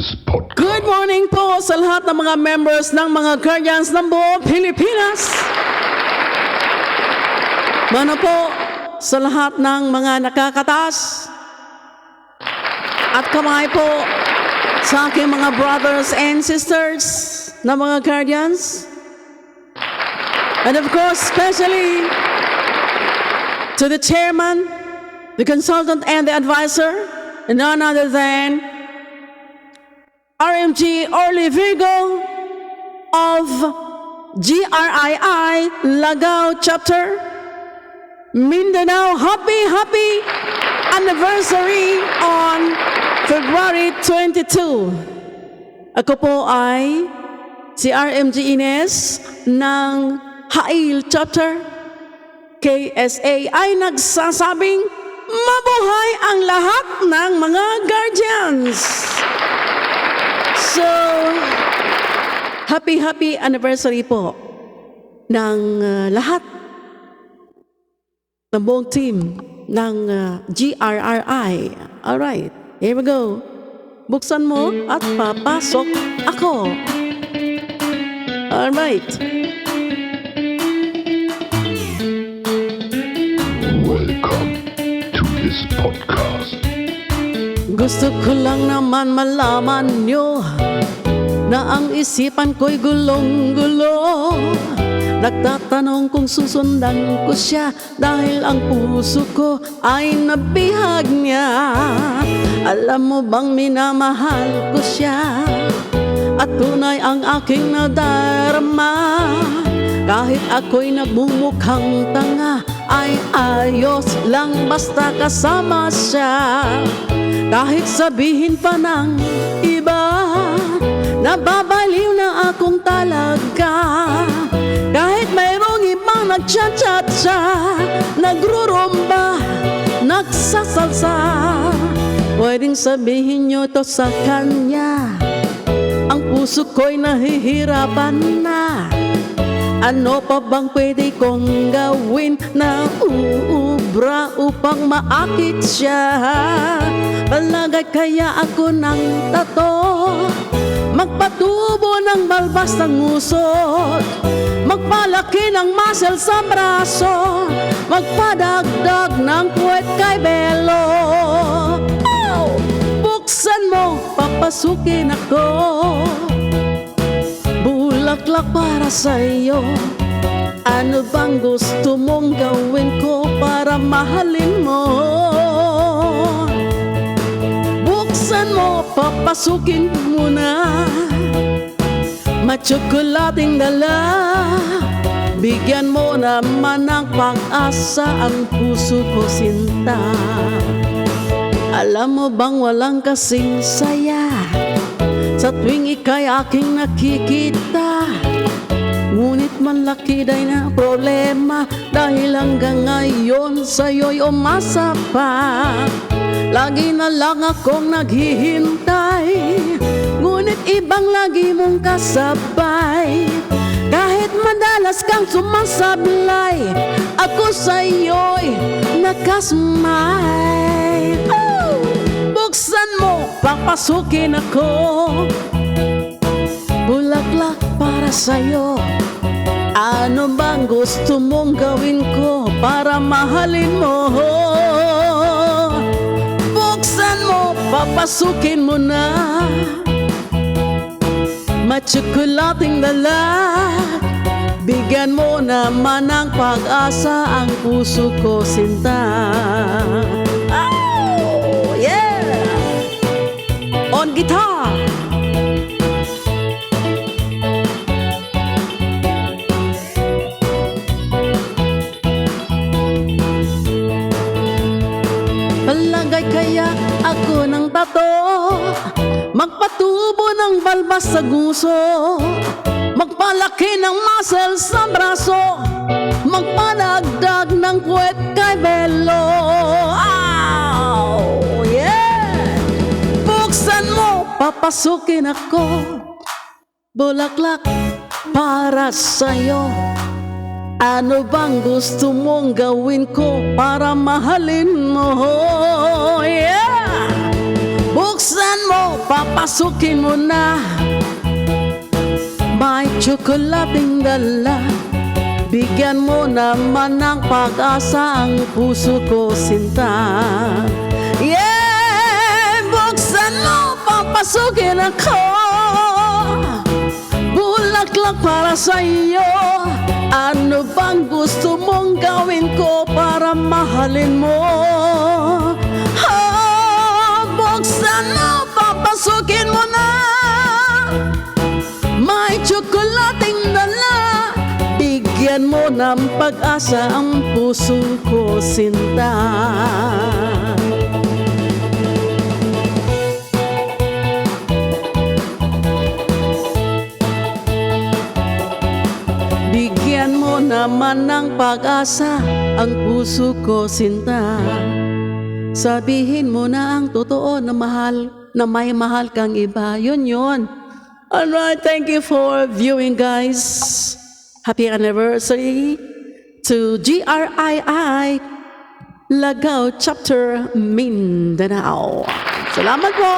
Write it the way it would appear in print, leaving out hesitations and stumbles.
this podcast. Good morning po sa lahat ng mga members ng mga guardians ng buong Pilipinas. Mano po sa lahat ng mga nakakatas at kamay po sa aking mga brothers and sisters na mga guardians. And of course, especially to the chairman, the consultant, and the advisor, and none other than RMG Orly Virgo of GRII Lagao Chapter, Mindanao. Happy anniversary on February 22. Ako po ay si RMG Ines ng Hail Chapter KSA ay nagsasabing mabuhay ang lahat ng mga guardians. So, happy anniversary po ng lahat ng buong team ng GRRI. Alright, here we go. Buksan mo at papasok ako. Alright. Welcome to this podcast. Gusto ko lang naman malaman nyo na ang isipan ko'y gulong-gulo. Nagtatanong kung susundan ko siya dahil ang puso ko ay nabihag niya. Alam mo bang minamahal ko siya at tunay ang aking nadarama. Kahit ako'y nagmumukhang tanga ay ayos lang basta kasama siya. Kahit sabihin pa ng iba, nababaliw na akong talaga. Kahit mayroong ibang nagchat-chat-cha, nagrurumba, nagsasalsa, pwedeng sabihin nyo to sa kanya. Ang puso ko'y nahihirapan na. Ano pa bang pwede kong gawin na uubra upang maakit siya? Palagay kaya ako ng tato, magpatubo ng balbas ng usot, magpalaki ng muscle sa braso, magpadagdag ng puwet kay Belo. Oh! Buksan mo, papasukin ako, bulaklak para sa'yo. Ano bang gusto mong gawin ko para mahalin mo? Buksan mo, papasukin mo na, matsokolating dala. Bigyan mo naman ng pag-asa ang puso ko, sinta. Alam mo bang walang kasing saya sa tuwing ika'y aking nakikita? Ngunit malaki day na problema dahil hanggang ngayon sa'yo'y umasa pa. Lagi na lang akong naghihintay, ngunit ibang lagi mong kasabay. Kahit madalas kang sumasablay, ako sa'yo'y nakasmile. Oh! Buksan mo, papasukin ako, bulaklak para sa'yo. Ano bang gusto mong gawin ko para mahalin mo? Buksan mo, papasukin mo na, matsokolating dala. Bigyan mo naman ng pag-asa ang puso ko, sinta. Oh, yeah! On guitar! Palagay kaya ako ng tato, magpatubo ng balbas sa guso, magpalaki ng muscle sa braso, magpadagdag ng puwet kay Belo. Oh, yeah! Buksan mo, papasukin ako, bulaklak para sa'yo. Ano bang gusto mong gawin ko para mahalin mo? Yeah! Buksan mo, Papasukin mo na, may tsokolating dala. Bigyan mo naman ng pag-asa ang puso ko, sinta. Yeah, buksan mo, papasukin ako. Bulaklak para sa iyo. Ano bang gusto mong gawin ko para mahalin mo? Buksan mo, papasukin mo na. May tsokolating dala. Bigyan mo ng pag-asa ang puso ko, sinta. Bigyan mo naman ng pag-asa ang puso ko, sinta. Sabihin mo na ang totoo na mahal, na may mahal kang iba. Yun. Alright, thank you for viewing, guys. Happy anniversary to GRII Lagao Chapter Mindanao. Salamat po!